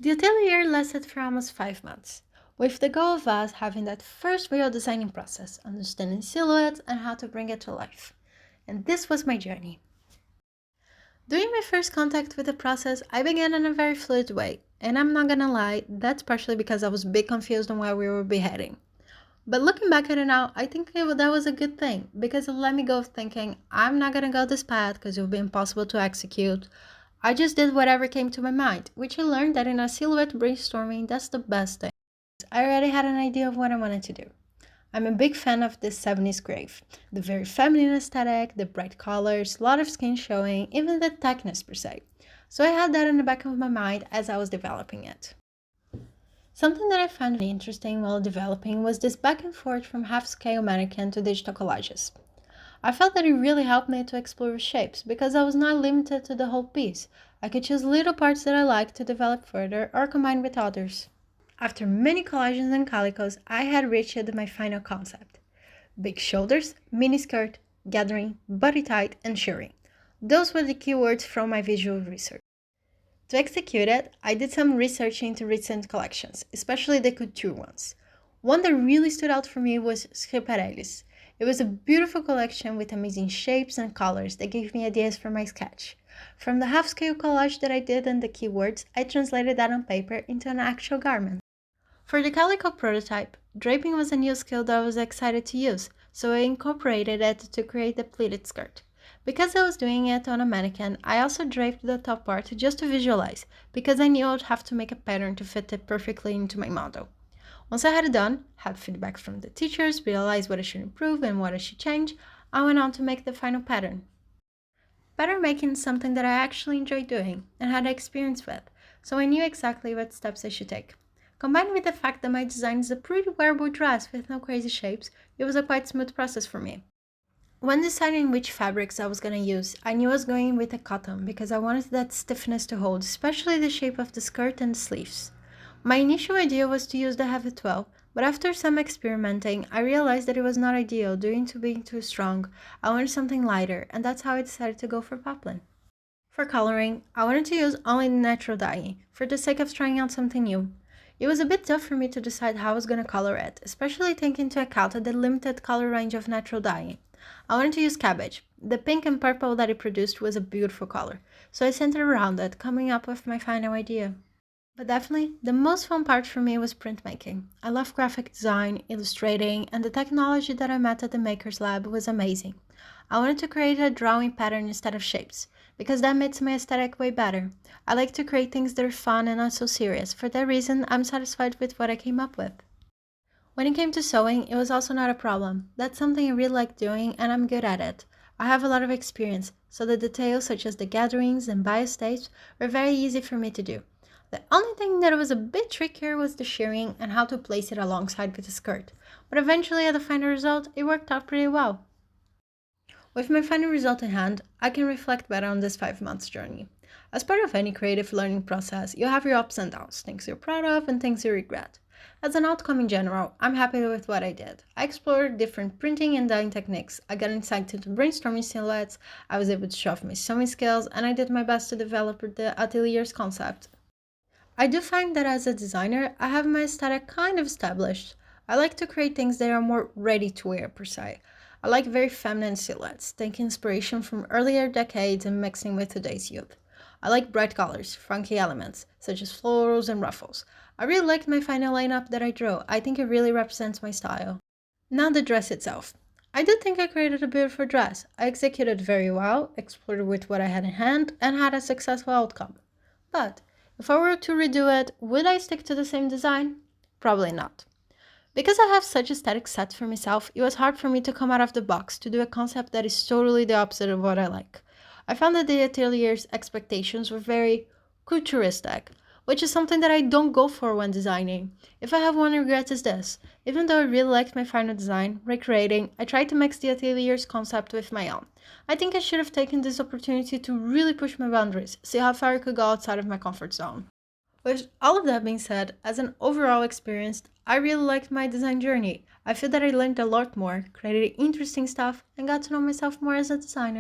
The atelier lasted for almost 5 months, with the goal of us having that first real designing process, understanding silhouettes and how to bring it to life. And this was my journey. During my first contact with the process, I began in a very fluid way, and I'm not gonna lie, that's partially because I was a bit confused on where we were heading. But looking back at it now, I think that was a good thing because it let me go thinking, I'm not gonna go this path because it would be impossible to execute. I just did whatever came to my mind, which I learned that in a silhouette brainstorming, that's the best thing. I already had an idea of what I wanted to do. I'm a big fan of this 70s grave. The very feminine aesthetic, the bright colors, a lot of skin showing, even the techness per se. So I had that in the back of my mind as I was developing it. Something that I found really interesting while developing was this back and forth from half-scale mannequin to digital collages. I felt that it really helped me to explore shapes because I was not limited to the whole piece. I could choose little parts that I liked to develop further or combine with others. After many collages and calicos, I had reached my final concept. Big shoulders, mini skirt, gathering, body tight, and shirring. Those were the keywords from my visual research. To execute it, I did some research into recent collections, especially the couture ones. One that really stood out for me was Schiaparelli's. It was a beautiful collection with amazing shapes and colors that gave me ideas for my sketch. From the half-scale collage that I did and the keywords, I translated that on paper into an actual garment. For the calico prototype, draping was a new skill that I was excited to use, so I incorporated it to create the pleated skirt. Because I was doing it on a mannequin, I also draped the top part just to visualize, because I knew I would have to make a pattern to fit it perfectly into my model. Once I had it done, had feedback from the teachers, realized what I should improve and what I should change, I went on to make the final pattern. Pattern making is something that I actually enjoy doing and had experience with, so I knew exactly what steps I should take. Combined with the fact that my design is a pretty wearable dress with no crazy shapes, it was a quite smooth process for me. When deciding which fabrics I was going to use, I knew I was going with a cotton because I wanted that stiffness to hold, especially the shape of the skirt and sleeves. My initial idea was to use the heavy 12, but after some experimenting, I realized that it was not ideal due to being too strong. I wanted something lighter, and that's how I decided to go for poplin. For coloring, I wanted to use only natural dyeing, for the sake of trying out something new. It was a bit tough for me to decide how I was going to color it, especially taking into account the limited color range of natural dyeing. I wanted to use cabbage. The pink and purple that it produced was a beautiful color, so I centered around it, coming up with my final idea. But definitely, the most fun part for me was printmaking. I love graphic design, illustrating, and the technology that I met at the Maker's Lab was amazing. I wanted to create a drawing pattern instead of shapes, because that makes my aesthetic way better. I like to create things that are fun and not so serious. For that reason, I'm satisfied with what I came up with. When it came to sewing, it was also not a problem. That's something I really like doing and I'm good at it. I have a lot of experience, so the details such as the gatherings and bias tapes were very easy for me to do. The only thing that was a bit trickier was the shirring and how to place it alongside with the skirt, but eventually at the final result, it worked out pretty well. With my final result in hand, I can reflect better on this 5 months journey. As part of any creative learning process, you have your ups and downs, things you're proud of and things you regret. As an outcome in general, I'm happy with what I did. I explored different printing and dyeing techniques, I got insight into brainstorming silhouettes, I was able to show off my sewing skills, and I did my best to develop the atelier's concept. I do find that as a designer, I have my aesthetic kind of established. I like to create things that are more ready to wear per se. I like very feminine silhouettes, taking inspiration from earlier decades and mixing with today's youth. I like bright colors, funky elements, such as florals and ruffles. I really liked my final lineup that I drew. I think it really represents my style. Now the dress itself. I did think I created a beautiful dress. I executed very well, explored with what I had in hand, and had a successful outcome. But if I were to redo it, would I stick to the same design? Probably not. Because I have such aesthetic sets for myself, it was hard for me to come out of the box to do a concept that is totally the opposite of what I like. I found that the atelier's expectations were very couturistic, which is something that I don't go for when designing. If I have one regret is this. Even though I really liked my final design, recreating, I tried to mix the atelier's concept with my own. I think I should have taken this opportunity to really push my boundaries, see how far I could go outside of my comfort zone. With all of that being said, as an overall experience, I really liked my design journey. I feel that I learned a lot more, created interesting stuff, and got to know myself more as a designer.